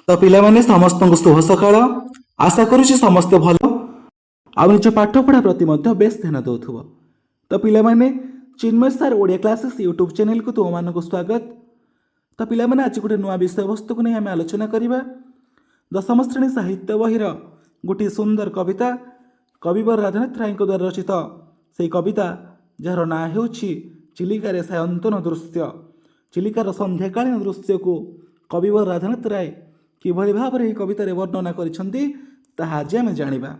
ତ ପିଲାମାନେ ସମସ୍ତଙ୍କୁ ଶୁଭ ସକାଳ। ଆଶା କରୁଛି ସମସ୍ତେ ଭଲ ଆଉ ନିଜ ପାଠପଢ଼ା ପ୍ରତି ମଧ୍ୟ ବେଶ ଧ୍ୟାନ ଦେଉଥିବ। ତ ପିଲାମାନେ Chinmay sir Odia classes YouTube ଚ୍ୟାନେଲକୁ ତୁମମାନଙ୍କୁ ସ୍ୱାଗତ। ତ ପିଲାମାନେ ଆଜି ଗୋଟେ ନୂଆ ବିଷୟବସ୍ତୁକୁ ନେଇ ଆମେ ଆଲୋଚନା କରିବା। ଦଶମ ଶ୍ରେଣୀ ସାହିତ୍ୟ ବହିର ଗୋଟିଏ ସୁନ୍ଦର କବିତା କବିବର ରାଧାନାଥ ରାୟଙ୍କ ଦ୍ୱାରା ରଚିତ ସେହି କବିତା ଯାହାର ନାଁ ହେଉଛି ଚିଲିକାରେ ସାୟନ୍ତନ ଦୃଶ୍ୟ। ଚିଲିକାର ସନ୍ଧ୍ୟାକାଳୀନ ଦୃଶ୍ୟକୁ କବିବର ରାଧାନାଥ ରାୟ କିଭଳି ଭାବରେ ଏହି କବିତାରେ ବର୍ଣ୍ଣନା କରିଛନ୍ତି ତାହା ଆଜି ଆମେ ଜାଣିବା।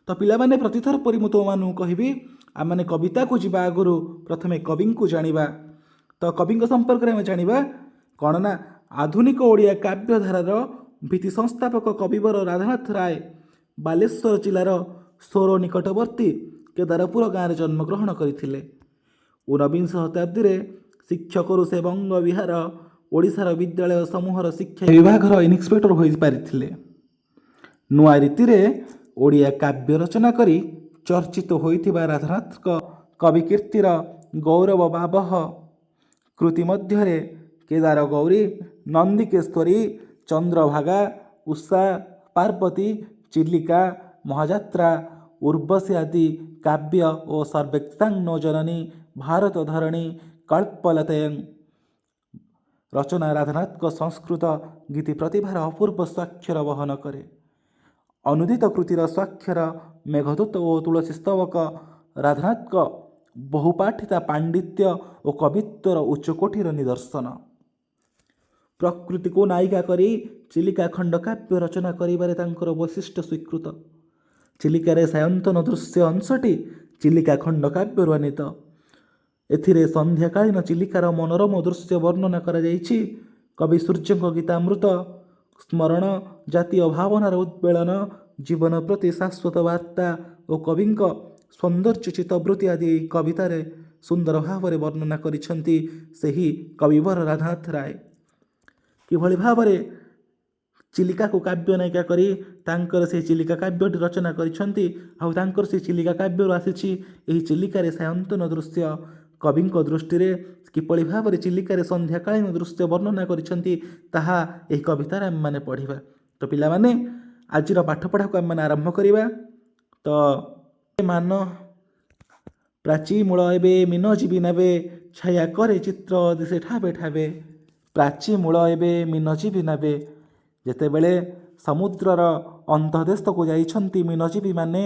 ତ ପିଲାମାନେ ପ୍ରତିଥର ପରି ମୁଁ ତୁମମାନଙ୍କୁ କହିବି ଆମମାନେ କବିତାକୁ ଯିବା ଆଗରୁ ପ୍ରଥମେ କବିଙ୍କୁ ଜାଣିବା। ତ କବିଙ୍କ ସମ୍ପର୍କରେ ଆମେ ଜାଣିବା କ'ଣ ନା ଆଧୁନିକ ଓଡ଼ିଆ କାବ୍ୟଧାରାର ଭିତ୍ତି ସଂସ୍ଥାପକ କବିବର ରାଧାନାଥ ରାୟ ବାଲେଶ୍ୱର ଜିଲ୍ଲାର ସୋର ନିକଟବର୍ତ୍ତୀ କେଦାରପୁର ଗାଁରେ ଜନ୍ମଗ୍ରହଣ କରିଥିଲେ। ଊନବିଂଶ ଶତାବ୍ଦୀରେ ଶିକ୍ଷକରୁ ସେ ବଙ୍ଗ ବିହାର ଓଡ଼ିଶାର ବିଦ୍ୟାଳୟ ସମୂହର ଶିକ୍ଷା ବିଭାଗର ଇନ୍ସପେକ୍ଟର ହୋଇପାରିଥିଲେ। ନୂଆ ରୀତିରେ ଓଡ଼ିଆ କାବ୍ୟ ରଚନା କରି ଚର୍ଚ୍ଚିତ ହୋଇଥିବା ରାଧାନାଥଙ୍କ କବି କୀର୍ତ୍ତିର ଗୌରବ ବାବହ କୃତି ମଧ୍ୟରେ କେଦାର ଗୌରୀ, ନନ୍ଦିକେଶ୍ୱରୀ, ଚନ୍ଦ୍ରଭାଗା, ଉଷା, ପାର୍ବତୀ, ଚିଲିକା, ମହାଯାତ୍ରା, ଉର୍ବଶୀ ଆଦି କାବ୍ୟ ଓ ସର୍ବେକ୍ଷାଂ नो ଜନନୀ, ଭାରତ ଧରଣୀ, କଳ୍ପଲତାଂ ରଚନା ରାଧାନାଥଙ୍କ ସଂସ୍କୃତ ଗୀତି ପ୍ରତିଭାର ଅପୂର୍ବ ସ୍ୱାକ୍ଷର ବହନ କରେ। ଅନୁଦିତ କୃତିର ସ୍ୱାକ୍ଷର ମେଘଦୂତ ଓ ତୁଳସୀ ସ୍ତବକ ରାଧାନାଥଙ୍କ ବହୁପାଠିତା ପାଣ୍ଡିତ୍ୟ ଓ କବିତ୍ୱର ଉଚ୍ଚକୋଟୀର ନିଦର୍ଶନ। ପ୍ରକୃତିକୁ ନାୟିକା କରି ଚିଲିକା ଖଣ୍ଡକାବ୍ୟ ରଚନା କରିବାରେ ତାଙ୍କର ବୈଶିଷ୍ଟ୍ୟ ସ୍ୱୀକୃତ। ଚିଲିକାରେ ସାୟନ୍ତନ ଦୃଶ୍ୟ ଅଂଶଟି ଚିଲିକା ଖଣ୍ଡକାବ୍ୟରୁ ଆନିତ। ଏଥିରେ ସନ୍ଧ୍ୟାକାଳୀନ ଚିଲିକାର ମନୋରମ ଦୃଶ୍ୟ ବର୍ଣ୍ଣନା କରାଯାଇଛି। କବି ସୂର୍ଯ୍ୟଙ୍କ ଗୀତାମୃତ ସ୍ମରଣ, ଜାତୀୟ ଭାବନାର ଉଦ୍ବେଳନ, ଜୀବନ ପ୍ରତି ଶାଶ୍ୱତ ବାର୍ତ୍ତା ଓ କବିଙ୍କ ସୌନ୍ଦର୍ଯ୍ୟ ଚିତ୍ତବୃତ୍ତି ଆଦି ଏହି କବିତାରେ ସୁନ୍ଦର ଭାବରେ ବର୍ଣ୍ଣନା କରିଛନ୍ତି ସେହି କବିବର ରାଧାନାଥ ରାୟ। କିଭଳି ଭାବରେ ଚିଲିକାକୁ କାବ୍ୟ ନାୟିକା କରି ତାଙ୍କର ସେହି ଚିଲିକା କାବ୍ୟଟି ରଚନା କରିଛନ୍ତି ଆଉ ତାଙ୍କର ସେହି ଚିଲିକା କାବ୍ୟରୁ ଆସିଛି ଏହି ଚିଲିକାରେ ସାୟନ୍ତନ ଦୃଶ୍ୟ। କବିଙ୍କ ଦୃଷ୍ଟିରେ କିଭଳି ଭାବରେ ଚିଲିକାରେ ସନ୍ଧ୍ୟାକାଳୀନ ଦୃଶ୍ୟ ବର୍ଣ୍ଣନା କରିଛନ୍ତି ତାହା ଏହି କବିତାରେ ଆମେମାନେ ପଢ଼ିବା। ତ ପିଲାମାନେ ଆଜିର ପାଠପଢ଼ାକୁ ଆମେମାନେ ଆରମ୍ଭ କରିବା। ତ ମାନ ପ୍ରାଚୀ ମୂଳ ଏବେ ମୀନ ଜୀବି ନେବେ, ଛାୟା କରେ ଚିତ୍ର ଦିଶେ ଠାବେ ଠାବେ। ପ୍ରାଚୀ ମୂଳ ଏବେ ମୀନ ଜୀବି ନେବେ। ଯେତେବେଳେ ସମୁଦ୍ରର ଅନ୍ତଃଦେଶକୁ ଯାଇଛନ୍ତି ମୀନଜୀବୀମାନେ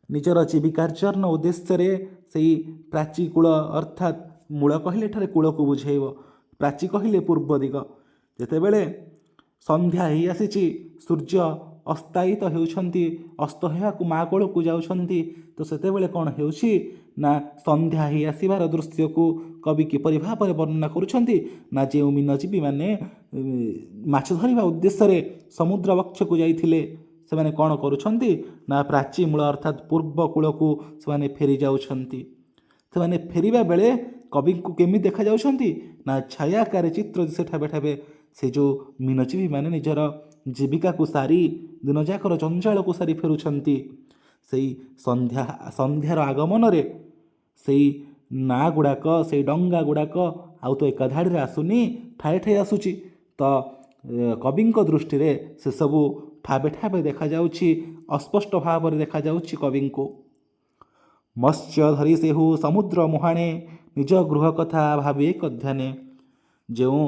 ନିଜର ଜୀବିକାର୍ଜନ ଉଦ୍ଦେଶ୍ୟରେ ସେହି ପ୍ରାଚୀ କୂଳ ଅର୍ଥାତ୍ ମୂଳ କହିଲେ ଏଠାରେ କୂଳକୁ ବୁଝାଇବ, ପ୍ରାଚୀ କହିଲେ ପୂର୍ବ ଦିଗ। ଯେତେବେଳେ ସନ୍ଧ୍ୟା ହେଇ ଆସିଛି, ସୂର୍ଯ୍ୟ ଅସ୍ତାୟିତ ହେଉଛନ୍ତି, ଅସ୍ତ ହେବାକୁ ମା କୋଳକୁ ଯାଉଛନ୍ତି, ତ ସେତେବେଳେ କ'ଣ ହେଉଛି ନା ସନ୍ଧ୍ୟା ହେଇ ଆସିବାର ଦୃଶ୍ୟକୁ କବି କିପରି ଭାବରେ ବର୍ଣ୍ଣନା କରୁଛନ୍ତି ନା ଯେଉଁ ମୀନଜୀବୀମାନେ ମାଛ ଧରିବା ଉଦ୍ଦେଶ୍ୟରେ ସମୁଦ୍ର ବକ୍ଷକୁ ଯାଇଥିଲେ ସେମାନେ କ'ଣ କରୁଛନ୍ତି ନା ପ୍ରାଚୀ ମୂଳ ଅର୍ଥାତ୍ ପୂର୍ବ କୂଳକୁ ସେମାନେ ଫେରି ଯାଉଛନ୍ତି। ସେମାନେ ଫେରିବା ବେଳେ କବିଙ୍କୁ କେମିତି ଦେଖାଯାଉଛନ୍ତି ନା ଛାୟାକାରେ ଚିତ୍ର ଦିଶେ ଠାବେ ଠାବେ। ସେ ଯେଉଁ ମୀନଜୀବୀମାନେ ନିଜର ଜୀବିକାକୁ ସାରି ଦିନଯାକର ଜଞ୍ଜାଳକୁ ସାରି ଫେରୁଛନ୍ତି ସେଇ ସନ୍ଧ୍ୟାର ଆଗମନରେ ସେଇ ନାଁ ଗୁଡ଼ାକ, ସେଇ ଡଙ୍ଗା ଗୁଡ଼ାକ ଆଉ ତ ଏକା ଧାଡ଼ିରେ ଆସୁନି, ଠାଏ ଠାଏ ଆସୁଛି। ତ କବିଙ୍କ ଦୃଷ୍ଟିରେ ସେସବୁ ଠାବେ ଠାବେ ଦେଖାଯାଉଛି, ଅସ୍ପଷ୍ଟ ଭାବରେ ଦେଖାଯାଉଛି କବିଙ୍କୁ। ମତ୍ସ୍ୟ ଧରି ସେହୁ ସମୁଦ୍ର ମୁହାଣେ, ନିଜ ଗୃହ କଥା ଭାବି ଏକ ଧ୍ୟାନେ। ଯେଉଁ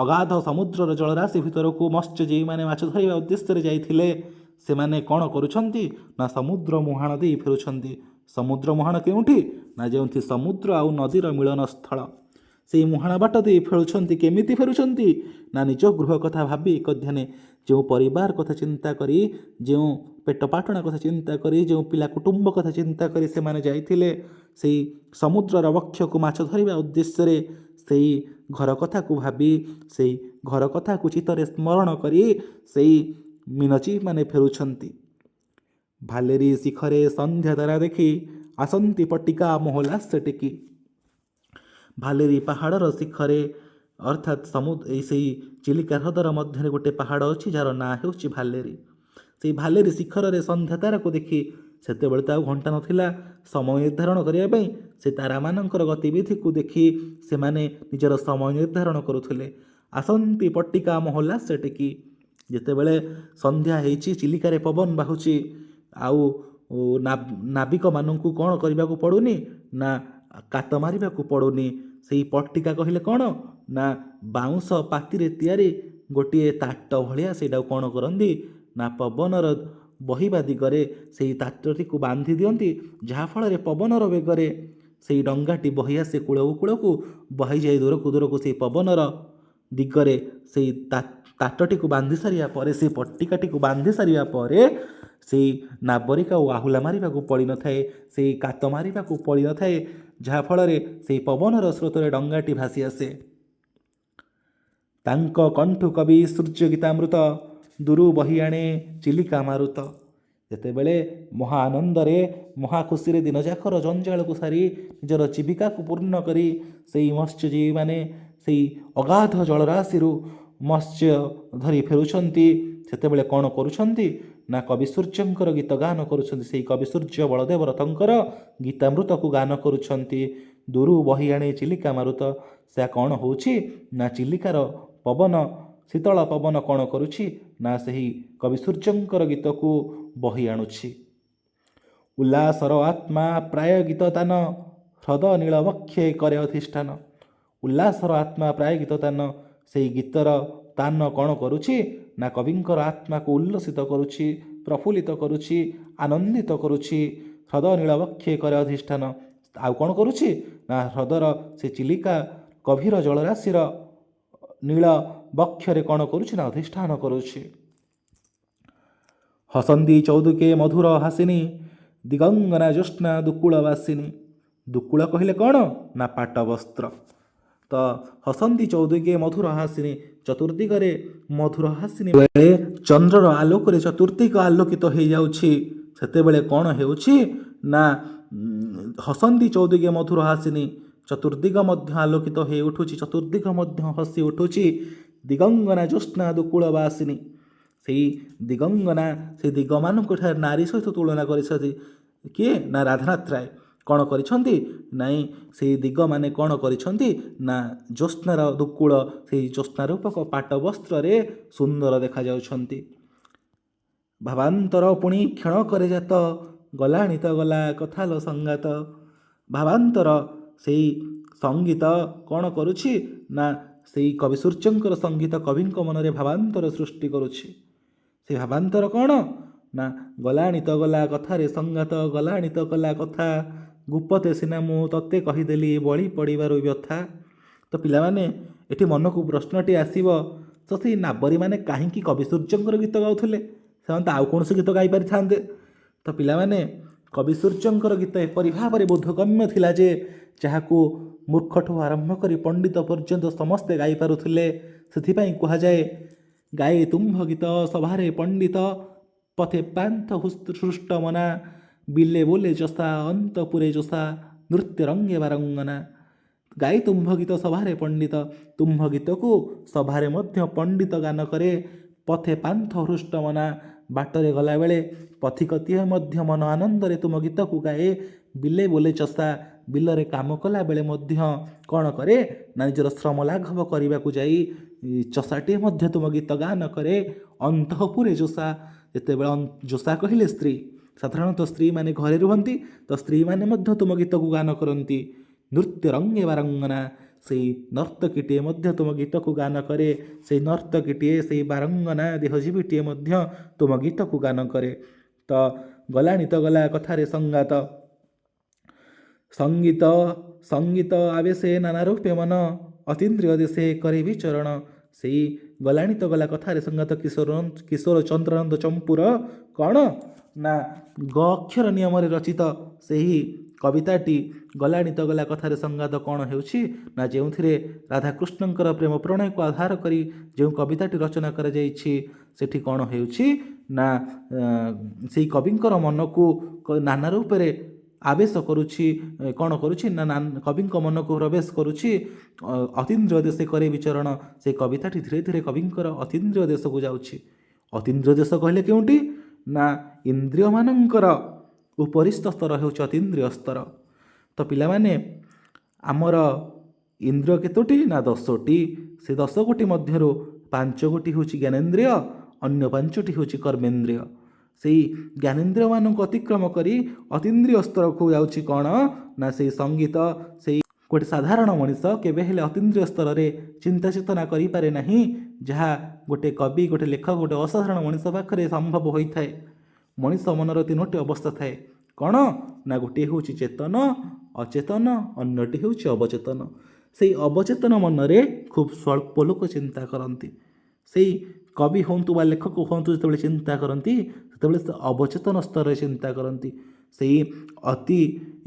ଅଗାଧ ସମୁଦ୍ରର ଜଳରାଶି ଭିତରକୁ ମତ୍ସ୍ୟଜୀବୀମାନେ ମାଛ ଧରିବା ଉଦ୍ଦେଶ୍ୟରେ ଯାଇଥିଲେ ସେମାନେ କ'ଣ କରୁଛନ୍ତି ନା ସମୁଦ୍ର ମୁହାଣ ଦେଇ ଫେରୁଛନ୍ତି। ସମୁଦ୍ର ମୁହାଣ କେଉଁଠି ନା ଯେଉଁଠି ସମୁଦ୍ର ଆଉ ନଦୀର ମିଳନ ସ୍ଥଳ, ସେଇ ମୁହାଣ ବାଟ ଦେଇ ଫେରୁଛନ୍ତି। କେମିତି ଫେରୁଛନ୍ତି ନା ନିଜ ଗୃହ କଥା ଭାବି ଏକ ଧ୍ୟାନେ। ଯେଉଁ ପରିବାର କଥା ଚିନ୍ତା କରି, ଯେଉଁ ପେଟ ପାଟଣା କଥା ଚିନ୍ତା କରି, ଯେଉଁ ପିଲା କୁଟୁମ୍ବ କଥା ଚିନ୍ତା କରି ସେମାନେ ଯାଇଥିଲେ ସେଇ ସମୁଦ୍ରର ବକ୍ଷକୁ ମାଛ ଧରିବା ଉଦ୍ଦେଶ୍ୟରେ, ସେଇ ଘର କଥାକୁ ଭାବି, ସେଇ ଘର କଥାକୁ ଚିତ୍ତରେ ସ୍ମରଣ କରି ସେଇ ମୀନଜୀବୀମାନେ ଫେରୁଛନ୍ତି। ଭାଲେରୀ ଶିଖରେ ସନ୍ଧ୍ୟା ତାରା ଦେଖି, ଆସନ୍ତି ପଟିକା ମୋହଲାସ୍ୟ ଟେକି। ଭାଲେରୀ ପାହାଡ଼ର ଶିଖରେ ଅର୍ଥାତ୍ ସେଇ ଚିଲିକା ହ୍ରଦର ମଧ୍ୟରେ ଗୋଟେ ପାହାଡ଼ ଅଛି ଯାହାର ନାଁ ହେଉଛି ଭାଲେରୀ। ସେଇ ଭାଲେରୀ ଶିଖରରେ ସନ୍ଧ୍ୟା ତାରାକୁ ଦେଖି, ସେତେବେଳେ ତ ଆଉ ଘଣ୍ଟା ନଥିଲା ସମୟ ନିର୍ଦ୍ଧାରଣ କରିବା ପାଇଁ, ସେ ତାରାମାନଙ୍କର ଗତିବିଧିକୁ ଦେଖି ସେମାନେ ନିଜର ସମୟ ନିର୍ଦ୍ଧାରଣ କରୁଥିଲେ। ଆସନ୍ତି ପଟ୍ଟିକା ମହଲା ସେଠିକି। ଯେତେବେଳେ ସନ୍ଧ୍ୟା ହେଇଛି, ଚିଲିକାରେ ପବନ ବାହୁଛି, ଆଉ ନାବିକମାନଙ୍କୁ କ'ଣ କରିବାକୁ ପଡ଼ୁନି ନା କାତ ମାରିବାକୁ ପଡ଼ୁନି। ସେଇ ପଟ୍ଟିକା କହିଲେ କ'ଣ ନା ବାଉଁଶ ପାତିରେ ତିଆରି ଗୋଟିଏ ତାଟ ଭଳିଆ ସେଇଟାକୁ କ'ଣ କରନ୍ତି ନା ପବନର ବହିବା ଦିଗରେ ସେଇ ତାଟଟିକୁ ବାନ୍ଧି ଦିଅନ୍ତି, ଯାହାଫଳରେ ପବନର ବେଗରେ ସେଇ ଡଙ୍ଗାଟି ବହି ଆସେ କୂଳକୁ କୂଳକୁ, ବହିଯାଇ ଦୂରକୁ ଦୂରକୁ ସେଇ ପବନର ଦିଗରେ ସେଇ ତାଟଟିକୁ ବାନ୍ଧି ସାରିବା ପରେ, ସେଇ ପଟ୍ଟିକାଟିକୁ ବାନ୍ଧି ସାରିବା ପରେ ସେଇ ନାବରିକା ଓ ଆହୁଲା ମାରିବାକୁ ପଡ଼ିନଥାଏ, ସେଇ କାତ ମାରିବାକୁ ପଡ଼ିନଥାଏ, ଯାହାଫଳରେ ସେଇ ପବନର ସ୍ରୋତରେ ଡଙ୍ଗାଟି ଭାସି ଆସେ। ତାଙ୍କ କଣ୍ଠୁ କବି ସୂର୍ଯ୍ୟ ଗୀତାମୃତ, ଦୂରୁ ବହି ଆଣେ ଚିଲିକା ମାରୁତ। ଯେତେବେଳେ ମହା ଆନନ୍ଦରେ ମହା ଖୁସିରେ ଦିନଯାକର ଜଞ୍ଜାଳକୁ ସାରି ନିଜର ଜୀବିକାକୁ ପୂର୍ଣ୍ଣ କରି ସେଇ ମତ୍ସ୍ୟଜୀବୀମାନେ ସେଇ ଅଗାଧ ଜଳରାଶିରୁ ମତ୍ସ୍ୟ ଧରି ଫେରୁଛନ୍ତି, ସେତେବେଳେ କ'ଣ କରୁଛନ୍ତି ନା କବି ସୂର୍ଯ୍ୟଙ୍କର ଗୀତ ଗାନ କରୁଛନ୍ତି। ସେଇ କବି ସୂର୍ଯ୍ୟ ବଳଦେବ ରଥଙ୍କର ଗୀତାମୃତକୁ ଗାନ କରୁଛନ୍ତି। ଦୂରୁ ବହି ଆଣେ ଚିଲିକା ମାରୁତ। ସେୟା କ'ଣ ହେଉଛି ନା ଚିଲିକାର ପବନ, ଶୀତଳ ପବନ କ'ଣ କରୁଛି ନା ସେହି କବି ସୂର୍ଯ୍ୟଙ୍କର ଗୀତକୁ ବହି ଆଣୁଛି। ଉଲ୍ଲାସର ଆତ୍ମା ପ୍ରାୟ ଗୀତ ତାନ, ହ୍ରଦ ନୀଳ ବକ୍ଷେ କରେ ଅଧିଷ୍ଠାନ। ଉଲ୍ଲାସର ଆତ୍ମା ପ୍ରାୟ ଗୀତ ତାନ, ସେଇ ଗୀତର ତାନ କ'ଣ କରୁଛି ନା କବିଙ୍କର ଆତ୍ମାକୁ ଉଲ୍ଲସିତ କରୁଛି, ପ୍ରଫୁଲ୍ଲିତ କରୁଛି, ଆନନ୍ଦିତ କରୁଛି। ହ୍ରଦ ନୀଳ ବକ୍ଷେ କରେ ଅଧିଷ୍ଠାନ, ଆଉ କ'ଣ କରୁଛି ନା ହ୍ରଦର ସେ ଚିଲିକା ଗଭୀର ଜଳରାଶିର ନୀଳ ବକ୍ଷରେ କ'ଣ କରୁଛି ନା ଅଧିଷ୍ଠାନ କରୁଛି। ହସନ୍ତି ଚୌଦୁକେ ମଧୁର ହାସିନୀ, ଦିଗଙ୍ଗନା ଜ୍ୟୋତ୍ସ୍ନା ଦୁକୁଳ ବାସିନୀ। ଦୁକୁଳ କହିଲେ କ'ଣ ନା ପାଟ ବସ୍ତ୍ର। ତ ହସନ୍ତି ଚୌଦୁକେ ମଧୁର ହାସିନୀ, ଚତୁର୍ଦିଗରେ ମଧୁର ହାସିନୀ ବେଳେ ଚନ୍ଦ୍ରର ଆଲୋକରେ ଚତୁର୍ଦିଗ ଆଲୋକିତ ହେଇଯାଉଛି, ସେତେବେଳେ କ'ଣ ହେଉଛି ନା ହସନ୍ତି ଚୌଦିଗ ମଧୁର ହାସିନୀ, ଚତୁର୍ଦିଗ ମଧ୍ୟ ଆଲୋକିତ ହୋଇ ଉଠୁଛି, ଚତୁର୍ଦିଗ ମଧ୍ୟ ହସି ଉଠୁଛି। ଦିଗଙ୍ଗନା ଜ୍ୟୋତ୍ସ୍ନା ଦୁକୁଳ ବାସିନୀ, ସେଇ ଦିଗଙ୍ଗନା, ସେଇ ଦିଗମାନଙ୍କୁ ଠାରେ ନାରୀ ସହିତ ତୁଳନା କରିଛନ୍ତି। କିଏ ନା ରାଧାନାଥ ରାୟ କ'ଣ କରିଛନ୍ତି ନାଇଁ ସେଇ ଦିଗମାନେ କ'ଣ କରିଛନ୍ତି ନା ଜ୍ୟୋତ୍ସ୍ନାର ଦୁକୁଳ, ସେଇ ଜ୍ୟୋତ୍ସ୍ନା ରୂପକ ପାଟ ବସ୍ତ୍ରରେ ସୁନ୍ଦର ଦେଖାଯାଉଛନ୍ତି। ଭାବାନ୍ତର ପୁଣି କ୍ଷଣ କରେ ଜାତ, ଗଲାଣି ତ ଗଲା କଥାଲ ସଙ୍ଗାତ। ଭାବାନ୍ତର, ସେଇ ସଙ୍ଗୀତ କ'ଣ କରୁଛି ନା ସେଇ କବି ସୂର୍ଯ୍ୟଙ୍କର ସଙ୍ଗୀତ କବିଙ୍କ ମନରେ ଭାବାନ୍ତର ସୃଷ୍ଟି କରୁଛି। ସେ ଭାବାନ୍ତର କ'ଣ ନା ଗଲାଣି ତ ଗଲା କଥାରେ ସଙ୍ଗାତ, ଗଲାଣି ତ ଗଲା କଥା, ଗୁପତେ ସିନା ମୁଁ ତତେ କହିଦେଲି ବଳି ପଡ଼ିବାରୁ ବ୍ୟଥା। ତ ପିଲାମାନେ ଏଠି ମନକୁ ପ୍ରଶ୍ନଟି ଆସିବ, ତ ସେଇ ନାବରୀମାନେ କାହିଁକି କବି ସୂର୍ଯ୍ୟଙ୍କର ଗୀତ ଗାଉଥିଲେ? ସେମାନେ ତ ଆଉ କୌଣସି ଗୀତ ଗାଇପାରିଥାନ୍ତେ। ତ ପିଲାମାନେ କବି ସୂର୍ଯ୍ୟଙ୍କର ଗୀତ ଏପରି ଭାବରେ ବୋଧଗମ୍ୟ ଥିଲା ଯେ ଯାହାକୁ ମୂର୍ଖଠୁ ଆରମ୍ଭ କରି ପଣ୍ଡିତ ପର୍ଯ୍ୟନ୍ତ ସମସ୍ତେ ଗାଇପାରୁଥିଲେ। ସେଥିପାଇଁ କୁହାଯାଏ, ଗାଏ ତୁମ୍ଭ ଗୀତ ସଭାରେ ପଣ୍ଡିତ, ପଥେ ପାନ୍ଥ ହୃଷ୍ଟ ମନା, ବିଲେ ବୋଲେ ଯଶା ଅନ୍ତପୁରେ ଯଶା, ନୃତ୍ୟ ରଙ୍ଗେ ବାରଙ୍ଗନା। ଗାଇ ତୁମ୍ଭ ଗୀତ ସଭାରେ ପଣ୍ଡିତ, ତୁମ୍ଭ ଗୀତକୁ ସଭାରେ ମଧ୍ୟ ପଣ୍ଡିତ ଗାନ କରେ। ପଥେ ପାନ୍ଥ ହୃଷ୍ଟ ମନା, ବାଟରେ ଗଲାବେଳେ ପଥିକତିଏ ମଧ୍ୟ ମନ ଆନନ୍ଦରେ ତୁମ ଗୀତକୁ ଗାଏ। ବିଲେ ବୋଲେ ଚଷା, ବିଲରେ କାମ କଲା ବେଳେ ମଧ୍ୟ କ'ଣ କରେ ନା ନିଜର ଶ୍ରମ ଲାଘବ କରିବାକୁ ଯାଇ ଚଷାଟିଏ ମଧ୍ୟ ତୁମ ଗୀତ ଗାନ କରେ। ଅନ୍ତଃପୁରେ ଯୋଷା, ଯେତେବେଳେ ଯୋଷା କହିଲେ ସ୍ତ୍ରୀ, ସାଧାରଣତଃ ସ୍ତ୍ରୀମାନେ ଘରେ ରୁହନ୍ତି, ତ ସ୍ତ୍ରୀମାନେ ମଧ୍ୟ ତୁମ ଗୀତକୁ ଗାନ କରନ୍ତି। ନୃତ୍ୟ ରଙ୍ଗେ ବାରଙ୍ଗନା, ସେଇ ନର୍ତ୍ତକୀଟିଏ ମଧ୍ୟ ତୁମ ଗୀତକୁ ଗାନ କରେ। ସେଇ ନର୍ତ୍ତକୀଟିଏ, ସେଇ ବାରଙ୍ଗନା ଦେହଜୀବୀଟିଏ ମଧ୍ୟ ତୁମ ଗୀତକୁ ଗାନ କରେ। ତ ଗଲାଣି ତ ଗଲା କଥାରେ ସଙ୍ଗାତ, ସଙ୍ଗୀତ ସଙ୍ଗୀତ ଆବେଶେ ନାନା ରୂପେ ମନ, ଅତୀନ୍ଦ୍ରିୟ ଦେଶେ କରେ ବିଚରଣ। ସେଇ ଗଲାଣି ତ ଗଲା କଥାରେ ସଙ୍ଗାତ କିଶୋର ଚନ୍ଦ୍ରାନନ୍ଦ ଚମ୍ପୁର କ'ଣ ନା ଗ ଅକ୍ଷର ନିୟମରେ ରଚିତ ସେହି କବିତାଟି ଗଲାଣି ତ ଗଲା କଥାରେ ସଙ୍ଗାତ କ'ଣ ହେଉଛି ନା ଯେଉଁଥିରେ ରାଧାକୃଷ୍ଣଙ୍କର ପ୍ରେମ ପ୍ରଣୟକୁ ଆଧାର କରି ଯେଉଁ କବିତାଟି ରଚନା କରାଯାଇଛି, ସେଠି କ'ଣ ହେଉଛି ନା ସେଇ କବିଙ୍କର ମନକୁ ନାନା ରୂପରେ ଆବେଶ କରୁଛି। କ'ଣ କରୁଛି ନା କବିଙ୍କ ମନକୁ ପ୍ରବେଶ କରୁଛି। ଅତୀନ୍ଦ୍ରିୟ ଦେଶେ କରେ ବିଚରଣ, ସେ କବିତାଟି ଧୀରେ ଧୀରେ କବିଙ୍କର ଅତୀନ୍ଦ୍ରିୟ ଦେଶକୁ ଯାଉଛି। ଅତୀନ୍ଦ୍ରିୟ ଦେଶ କହିଲେ କେଉଁଠି ନା ଇନ୍ଦ୍ରିୟମାନଙ୍କର ଉପରିସ୍ଥ ସ୍ତର ହେଉଛି ଅତୀନ୍ଦ୍ରିୟ ସ୍ତର। ତ ପିଲାମାନେ ଆମର ଇନ୍ଦ୍ରିୟ କେତୋଟି ନା 10ଟି। ସେ 10 ଗୋଟି ମଧ୍ୟରୁ 5 ଗୋଟି ହେଉଛି ଜ୍ଞାନେନ୍ଦ୍ରିୟ, ଅନ୍ୟ 5ଟି ହେଉଛି କର୍ମେନ୍ଦ୍ରିୟ। ସେଇ ଜ୍ଞାନେନ୍ଦ୍ରିୟମାନଙ୍କୁ ଅତିକ୍ରମ କରି ଅତୀନ୍ଦ୍ରିୟ ସ୍ତରକୁ ଯାଉଛି କ'ଣ ନା ସେଇ ସଙ୍ଗୀତ। ସେଇ ଗୋଟେ ସାଧାରଣ ମଣିଷ କେବେ ହେଲେ ଅତୀନ୍ଦ୍ରିୟ ସ୍ତରରେ ଚିନ୍ତା ଚେତନା କରିପାରେ ନାହିଁ, ଯାହା ଗୋଟେ କବି, ଗୋଟେ ଲେଖକ, ଗୋଟେ ଅସାଧାରଣ ମଣିଷ ପାଖରେ ସମ୍ଭବ ହୋଇଥାଏ। ମଣିଷ ମନର 3ଟି ଅବସ୍ଥା ଥାଏ। କ'ଣ ନା ଗୋଟିଏ ହେଉଛି ଚେତନ, ଅଚେତନ, ଅନ୍ୟଟି ହେଉଛି ଅବଚେତନ। ସେଇ ଅବଚେତନ ମନରେ ଖୁବ୍ ସ୍ୱଳ୍ପ ଲୋକ ଚିନ୍ତା କରନ୍ତି। ସେଇ କବି ହୁଅନ୍ତୁ ବା ଲେଖକ ହୁଅନ୍ତୁ, ଯେତେବେଳେ ଚିନ୍ତା କରନ୍ତି ସେତେବେଳେ ସେ ଅବଚେତନ ସ୍ତରରେ ଚିନ୍ତା କରନ୍ତି। ସେଇ ଅତି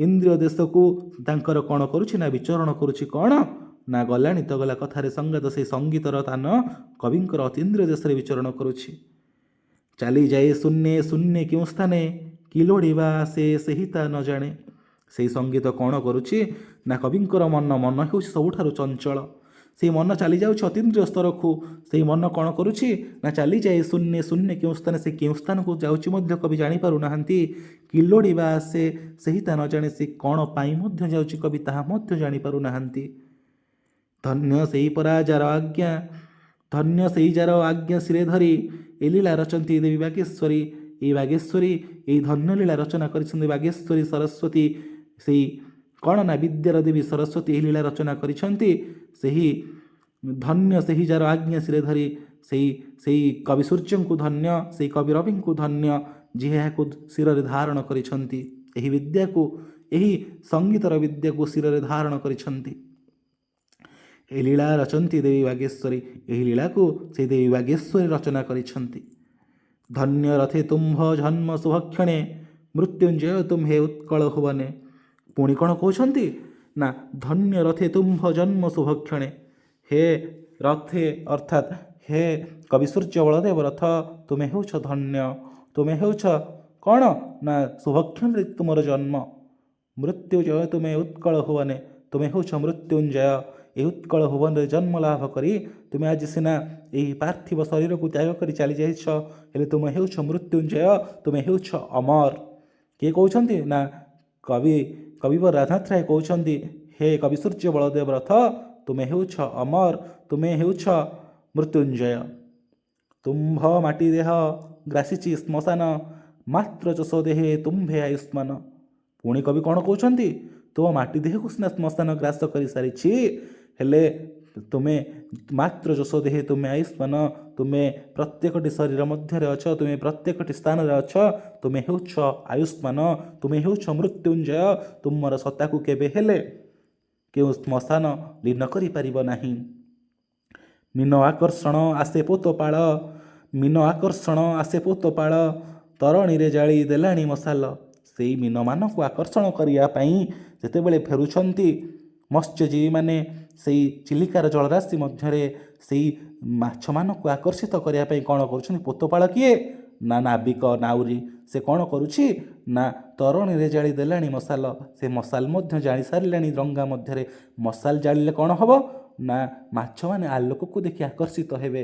ଇନ୍ଦ୍ରିୟ ଦେଶକୁ ତାଙ୍କର କ'ଣ କରୁଛି ନା ବିଚରଣ କରୁଛି। କ'ଣ ନା ଗଲାଣି ତ ଗଲା କଥାରେ ସଙ୍ଗାତ, ସେଇ ସଙ୍ଗୀତର ତାନ କବିଙ୍କର ଅତୀନ୍ଦ୍ରିୟ ଦେଶରେ ବିଚରଣ କରୁଛି। ଚାଲିଯାଏ ଶୂନ୍ୟେ ଶୂନ୍ୟେ କେଉଁ ସ୍ଥାନେ, କି ଲୋଡ଼ିବା ସେ ସେହି ତା ନ ଜାଣେ। ସେଇ ସଙ୍ଗୀତ କ'ଣ କରୁଛି ନା କବିଙ୍କର ମନ ହେଉଛି ସବୁଠାରୁ ଚଞ୍ଚଳ। ସେଇ ମନ ଚାଲିଯାଉଛି ଅତୀନ୍ଦ୍ରିୟ ସ୍ତରକୁ। ସେଇ ମନ କ'ଣ କରୁଛି ନା ଚାଲିଯାଏ ଶୂନ୍ୟେ ଶୂନ୍ୟେ କେଉଁ ସ୍ଥାନେ, ସେ କେଉଁ ସ୍ଥାନକୁ ଯାଉଛି ମଧ୍ୟ କବି ଜାଣିପାରୁନାହାନ୍ତି। କି ଲୋଡ଼ିବା ସେ ସେହି ତା ନ ଜାଣେ, ସେ କ'ଣ ପାଇଁ ମଧ୍ୟ ଯାଉଛି କବି ତାହା ମଧ୍ୟ ଜାଣିପାରୁନାହାନ୍ତି। ଧନ୍ୟ ସେଇ ପରା ଯାର ଆଜ୍ଞା, ଧନ୍ୟ ସେଇ ଯାର ଆଜ୍ଞା ଶିରେ ଧରି, ଏ ଲୀଳା ରଚନ୍ତି ଦେବୀ ବାଗେଶ୍ୱରୀ। ଏଇ ବାଗେଶ୍ୱରୀ ଏଇ ଧନ୍ୟ ଲୀଳା ରଚନା କରିଛନ୍ତି ବାଗେଶ୍ୱରୀ ସରସ୍ୱତୀ। ସେଇ କ'ଣ ନା ବିଦ୍ୟାର ଦେବୀ ସରସ୍ୱତୀ ଏହି ଲୀଳା ରଚନା କରିଛନ୍ତି। ସେହି ଧନ୍ୟ ସେହି ଯାର ଆଜ୍ଞା ଶିରେ ଧରି, ସେଇ କବି ସୂର୍ଯ୍ୟଙ୍କୁ ଧନ୍ୟ, ସେଇ କବି ରବିଙ୍କୁ ଧନ୍ୟ, ଯିଏ ଏହାକୁ ଶିରରେ ଧାରଣ କରିଛନ୍ତି। ଏହି ବିଦ୍ୟାକୁ, ଏହି ସଙ୍ଗୀତର ବିଦ୍ୟାକୁ ଶିରରେ ଧାରଣ କରିଛନ୍ତି। ଏହି ଲୀଳା ରଚନ୍ତି ଦେବୀ ବାଗେଶ୍ୱରୀ, ଏହି ଲୀଳାକୁ ସେ ଦେବୀ ବାଗେଶ୍ୱରୀ ରଚନା କରିଛନ୍ତି। ଧନ୍ୟ ରଥେ ତୁମ୍ଭ ଜନ୍ମ ଶୁଭକ୍ଷଣେ, ମୃତ୍ୟୁଞ୍ଜୟ ତୁମ୍ଭେ ଉତ୍କଳ ଭୁବନେ। ପୁଣି କ'ଣ କହୁଛନ୍ତି ନା ଧନ୍ୟ ରଥେ ତୁମ୍ଭ ଜନ୍ମ ଶୁଭକ୍ଷଣେ। ହେ ରଥେ ଅର୍ଥାତ୍ ହେ କବି ସୂର୍ଯ୍ୟ ବଳଦେବ ରଥ, ତୁମେ ହେଉଛ ଧନ୍ୟ, ତୁମେ ହେଉଛ କ'ଣ ନା ଶୁଭକ୍ଷଣରେ ତୁମର ଜନ୍ମ। ମୃତ୍ୟୁଞ୍ଜୟ ତୁମେ ଉତ୍କଳ ଭୁବନେ, ତୁମେ ହେଉଛ ମୃତ୍ୟୁଞ୍ଜୟ। ଏହି ଉତ୍କଳ ଭୁବନରେ ଜନ୍ମ ଲାଭ କରି ତୁମେ ଆଜି ସିନା ଏହି ପାର୍ଥିବ ଶରୀରକୁ ତ୍ୟାଗ କରି ଚାଲିଯାଇଛ, ହେଲେ ତୁମେ ହେଉଛ ମୃତ୍ୟୁଞ୍ଜୟ, ତୁମେ ହେଉଛ ଅମର। କିଏ କହୁଛନ୍ତି ନା କବିବର ରାଧାନାଥ ରାୟ କହୁଛନ୍ତି, ହେ କବି ସୂର୍ଯ୍ୟ ବଳଦେବ ରଥ, ତୁମେ ହେଉଛ ଅମର, ତୁମେ ହେଉଛ ମୃତ୍ୟୁଞ୍ଜୟ। ତୁମ୍ଭ ମାଟି ଦେହ ଗ୍ରାସିଛି ଶ୍ମଶାନ, ମାତ୍ର ଯଶ ଦେହେ ତୁମ୍ଭେ ଆୟୁଷ୍ମାନ। ପୁଣି କବି କ'ଣ କହୁଛନ୍ତି, ତୁମ ମାଟି ଦେହକୁ ସିନା ଶ୍ମଶାନ ଗ୍ରାସ କରିସାରିଛି, ହେଲେ ତୁମେ ମାତ୍ର ଯଶ ଦେହେ ତୁମେ ଆୟୁଷ୍ମାନ। ତୁମେ ପ୍ରତ୍ୟେକଟି ଶରୀର ମଧ୍ୟରେ ଅଛ, ତୁମେ ପ୍ରତ୍ୟେକଟି ସ୍ଥାନରେ ଅଛ, ତୁମେ ହେଉଛ ଆୟୁଷ୍ମାନ, ତୁମେ ହେଉଛ ମୃତ୍ୟୁଞ୍ଜୟ। ତୁମର ସତ୍ତାକୁ କେବେ ହେଲେ କେଉଁ ଶ୍ମଶାନ ଲୀନ କରିପାରିବ ନାହିଁ। ମୀନ ଆକର୍ଷଣ ଆସେ ପୋତପାଳ, ମୀନ ଆକର୍ଷଣ ଆସେ ପୋତପାଳ, ତରଣୀରେ ଜାଳି ଦେଲାଣି ମଶାଲ। ସେଇ ମୀନମାନଙ୍କୁ ଆକର୍ଷଣ କରିବା ପାଇଁ ଯେତେବେଳେ ଫେରୁଛନ୍ତି ମତ୍ସ୍ୟଜୀବୀମାନେ ସେଇ ଚିଲିକାର ଜଳରାଶି ମଧ୍ୟରେ ସେଇ ମାଛମାନଙ୍କୁ ଆକର୍ଷିତ କରିବା ପାଇଁ କ'ଣ କରୁଛନ୍ତି, ପୋତପାଳ କିଏ ନା ନାବିକ ନାଉରୀ। ସେ କ'ଣ କରୁଛି ନା ତରଣୀରେ ଜାଳି ଦେଲାଣି ମଶାଲ। ସେ ମଶାଲ ମଧ୍ୟ ଜାଳି ସାରିଲାଣି ଡଙ୍ଗା ମଧ୍ୟରେ। ମଶାଲ ଜାଳିଲେ କ'ଣ ହେବ ନା ମାଛମାନେ ଆଲୋକକୁ ଦେଖି ଆକର୍ଷିତ ହେବେ।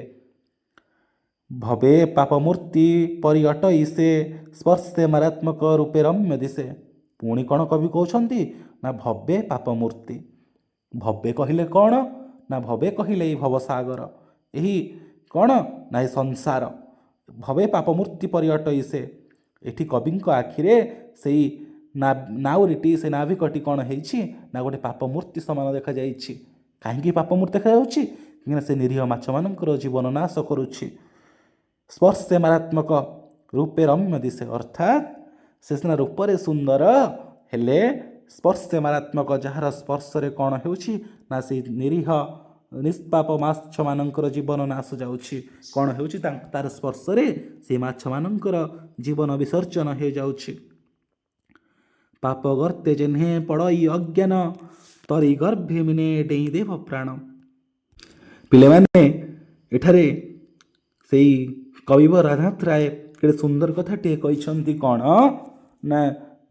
ଭବେ ପାପ ମୂର୍ତ୍ତି ପରି ଅଟଇ ସେ, ସ୍ପର୍ଶେ ମାରାତ୍ମକ ରୂପେ ରମ୍ୟ ଦିଶେ। ପୁଣି କ'ଣ କବି କହୁଛନ୍ତି ନା ଭବେ ପାପ ମୂର୍ତ୍ତି। ଭବେ କହିଲେ କ'ଣ ନା ଭବେ କହିଲେ ଏଇ ଭବସାଗର, ଏହି କ'ଣ ନା ଏ ସଂସାର। ଭବେ ପାପ ମୂର୍ତ୍ତି ପରି ଅଟଇ ସେ, ଏଠି କବିଙ୍କ ଆଖିରେ ସେଇ ନାଉରୀଟି, ସେ ନାବିକଟି କ'ଣ ହେଇଛି ନା ଗୋଟେ ପାପ ମୂର୍ତ୍ତି ସମାନ ଦେଖାଯାଇଛି। କାହିଁକି ପାପ ମୂର୍ତ୍ତି ଦେଖାଯାଉଛି? କାହିଁକିନା ସେ ନିରୀହ ମାଛମାନଙ୍କର ଜୀବନ ନାଶ କରୁଛି। ସ୍ପର୍ଶେ ମାରାତ୍ମକ ରୂପେ ରମ୍ୟ ଦିଶେ, ଅର୍ଥାତ୍ ସେ ସିନା ରୂପରେ ସୁନ୍ଦର, ହେଲେ ସ୍ପର୍ଶେ ମାରାତ୍ମକ, ଯାହାର ସ୍ପର୍ଶରେ କ'ଣ ହେଉଛି ନା ସେଇ ନିରୀହ ନିଷ୍ପାପ ମାଛମାନଙ୍କର ଜୀବନ ନାଶ ଯାଉଛି। କ'ଣ ହେଉଛି ତାର ସ୍ପର୍ଶରେ ସେଇ ମାଛମାନଙ୍କର ଜୀବନ ବିସର୍ଜନ ହୋଇଯାଉଛି। ପାପ ଗର୍ତ୍ତେ ଯେହ୍ନେ ପଡ଼ଇ ଅଜ୍ଞାନ, ତରି ଗର୍ଭେ ମିନେ ଡେଇଁ ଦେବ ପ୍ରାଣ। ପିଲାମାନେ ଏଠାରେ ସେଇ କବିବର ରାଧାନାଥ ରାୟ କେତେ ସୁନ୍ଦର କଥାଟିଏ କହିଛନ୍ତି। କ'ଣ ନା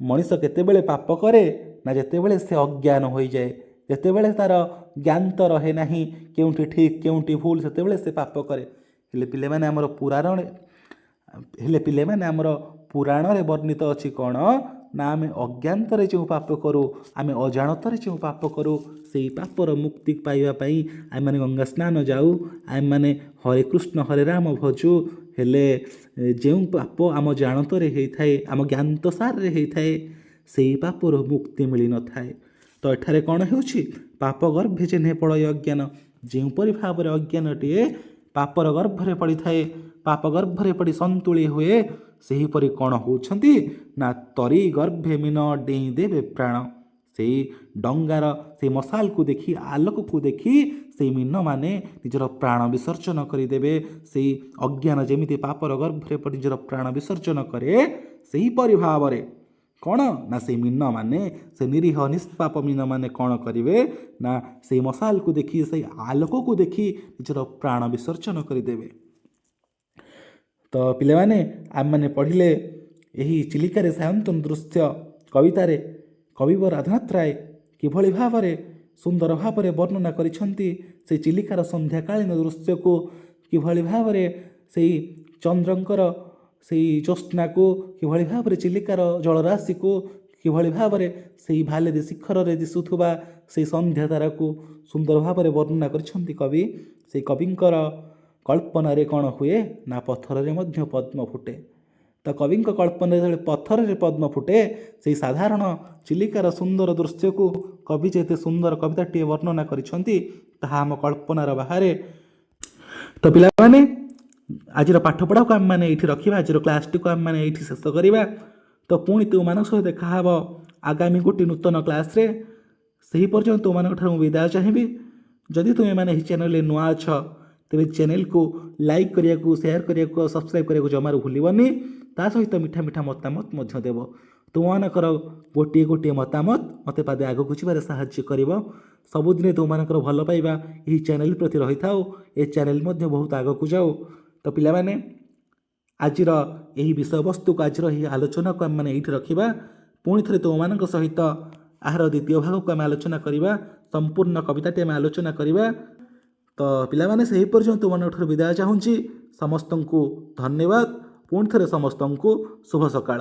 ମଣିଷ କେତେବେଳେ ପାପ କରେ ନା ଯେତେବେଳେ ସେ ଅଜ୍ଞାନ ହୋଇଯାଏ, ଯେତେବେଳେ ତାର ଜ୍ଞାନ ତ ରହେ ନାହିଁ କେଉଁଠି ଠିକ୍ କେଉଁଠି ଭୁଲ, ସେତେବେଳେ ସେ ପାପ କରେ। ହେଲେ ପିଲାମାନେ ଆମର ପୁରାଣରେ ବର୍ଣ୍ଣିତ ଅଛି କ'ଣ ନା ଆମେ ଅଜ୍ଞାତରେ ଯେଉଁ ପାପ କରୁ, ଆମେ ଅଜାଣତରେ ଯେଉଁ ପାପ କରୁ, ସେହି ପାପର ମୁକ୍ତି ପାଇବା ପାଇଁ ଆମେମାନେ ଗଙ୍ଗା ସ୍ନାନ ଯାଉ, ଆମେମାନେ ହରେ କୃଷ୍ଣ ହରେ ରାମ ଭଜୁ। ହେଲେ ଯେଉଁ ପାପ ଆମ ଜାଣତରେ ହେଇଥାଏ, ଆମ ଜ୍ଞାନସାରରେ ହେଇଥାଏ, ସେହି ପାପର ମୁକ୍ତି ମିଳିନଥାଏ। ତ ଏଠାରେ କ'ଣ ହେଉଛି, ପାପ ଗର୍ଭେ ଯେହ୍ନେ ପଳୟ ଅଜ୍ଞାନ। ଯେଉଁପରି ଭାବରେ ଅଜ୍ଞାନଟିଏ ପାପର ଗର୍ଭରେ ପଡ଼ିଥାଏ, ପାପ ଗର୍ଭରେ ପଡ଼ି ସନ୍ତୁଳି ହୁଏ, ସେହିପରି କ'ଣ ହେଉଛନ୍ତି ନା ତରି ଗର୍ଭେ ମୀନ ଡେଇଁ ଦେବେ ପ୍ରାଣ। ସେଇ ଡଙ୍ଗାର ସେଇ ମଶାଲକୁ ଦେଖି, ଆଲୋକକୁ ଦେଖି ସେଇ ମୀନମାନେ ନିଜର ପ୍ରାଣ ବିସର୍ଜନ କରିଦେବେ। ସେଇ ଅଜ୍ଞାନ ଯେମିତି ପାପର ଗର୍ଭରେ ପଡ଼ି ନିଜର ପ୍ରାଣ ବିସର୍ଜନ କରେ, ସେହିପରି ଭାବରେ କ'ଣ ନା ସେଇ ମୀନମାନେ, ସେ ନିରୀହ ନିଷ୍ପାପ ମୀନମାନେ କ'ଣ କରିବେ ନା ସେଇ ମଶାଲକୁ ଦେଖି, ସେଇ ଆଲୋକକୁ ଦେଖି ନିଜର ପ୍ରାଣ ବିସର୍ଜନ କରିଦେବେ। ତ ପିଲାମାନେ, ଆମେମାନେ ପଢ଼ିଲେ ଏହି ଚିଲିକାରେ ସାୟନ୍ତନ ଦୃଶ୍ୟ କବିତାରେ କବିବର ରାଧାନାଥ ରାୟ କିଭଳି ଭାବରେ ସୁନ୍ଦର ଭାବରେ ବର୍ଣ୍ଣନା କରିଛନ୍ତି ସେଇ ଚିଲିକାର ସନ୍ଧ୍ୟାକାଳୀନ ଦୃଶ୍ୟକୁ, କିଭଳି ଭାବରେ ସେଇ ଚନ୍ଦ୍ରଙ୍କର ସେଇ ଜ୍ୟୋତ୍ସ୍ନାକୁ, କିଭଳି ଭାବରେ ଚିଲିକାର ଜଳରାଶିକୁ, କିଭଳି ଭାବରେ ସେଇ ଭାଲେରି ଶିଖରରେ ଦିଶୁଥିବା ସେଇ ସନ୍ଧ୍ୟା ତାରାକୁ ସୁନ୍ଦର ଭାବରେ ବର୍ଣ୍ଣନା କରିଛନ୍ତି କବି। ସେଇ କବିଙ୍କର କଳ୍ପନାରେ କ'ଣ ହୁଏ ନା ପଥରରେ ମଧ୍ୟ ପଦ୍ମ ଫୁଟେ। ତ କବିଙ୍କ କଳ୍ପନାରେ ଯେତେବେଳେ ପଥରରେ ପଦ୍ମ ଫୁଟେ, ସେଇ ସାଧାରଣ ଚିଲିକାର ସୁନ୍ଦର ଦୃଶ୍ୟକୁ କବି ଯେତେ ସୁନ୍ଦର କବିତାଟିଏ ବର୍ଣ୍ଣନା କରିଛନ୍ତି, ତାହା ଆମ କଳ୍ପନାର ବାହାରେ। ତ ପିଲାମାନେ, ଆଜିର ପାଠପଢ଼ାକୁ ଆମେମାନେ ଏଇଠି ରଖିବା, ଆଜିର କ୍ଲାସ୍ଟିକୁ ଆମେମାନେ ଏଇଠି ଶେଷ କରିବା। ତ ପୁଣି ତୁମମାନଙ୍କ ସହିତ ଦେଖାହେବ ଆଗାମୀ ଗୋଟିଏ ନୂତନ କ୍ଲାସ୍ରେ। ସେହି ପର୍ଯ୍ୟନ୍ତ ତୁମମାନଙ୍କ ଠାରୁ ମୁଁ ବିଦାୟ ଚାହିଁବି। ଯଦି ତୁମେମାନେ ଏହି ଚ୍ୟାନେଲରେ ନୂଆ ଅଛ, ତେବେ ଚ୍ୟାନେଲକୁ ଲାଇକ୍ କରିବାକୁ, ସେୟାର କରିବାକୁ, ସବସ୍କ୍ରାଇବ୍ କରିବାକୁ ଜମାରୁ ଭୁଲିବନି। ତା ସହିତ ମିଠା ମିଠା ମତାମତ ମଧ୍ୟ ଦେବ। ତୁମମାନଙ୍କର ଗୋଟିଏ ଗୋଟିଏ ମତାମତ ମୋତେ ପାଦେ ଆଗକୁ ଯିବାରେ ସାହାଯ୍ୟ କରିବ। ସବୁଦିନେ ତୁମମାନଙ୍କର ଭଲ ପାଇବା ଏହି ଚ୍ୟାନେଲ ପ୍ରତି ରହିଥାଉ। ଏ ଚ୍ୟାନେଲ ମଧ୍ୟ ବହୁତ ଆଗକୁ ଯାଉ। ତ ପିଲାମାନେ, ଆଜିର ଏହି ବିଷୟବସ୍ତୁକୁ, ଆଜିର ଏହି ଆଲୋଚନାକୁ ଆମେମାନେ ଏଇଠି ରଖିବା। ପୁଣି ଥରେ ତୁମମାନଙ୍କ ସହିତ ଏହାର ଦ୍ୱିତୀୟ ଭାଗକୁ ଆମେ ଆଲୋଚନା କରିବା, ସମ୍ପୂର୍ଣ୍ଣ କବିତାଟି ଆମେ ଆଲୋଚନା କରିବା। ତ ପିଲାମାନେ, ସେହି ପର୍ଯ୍ୟନ୍ତ ତୁମମାନଙ୍କ ଠାରୁ ବିଦାୟ ଚାହୁଁଛି। ସମସ୍ତଙ୍କୁ ଧନ୍ୟବାଦ। ପୁଣି ଥରେ ସମସ୍ତଙ୍କୁ ଶୁଭ ସକାଳ।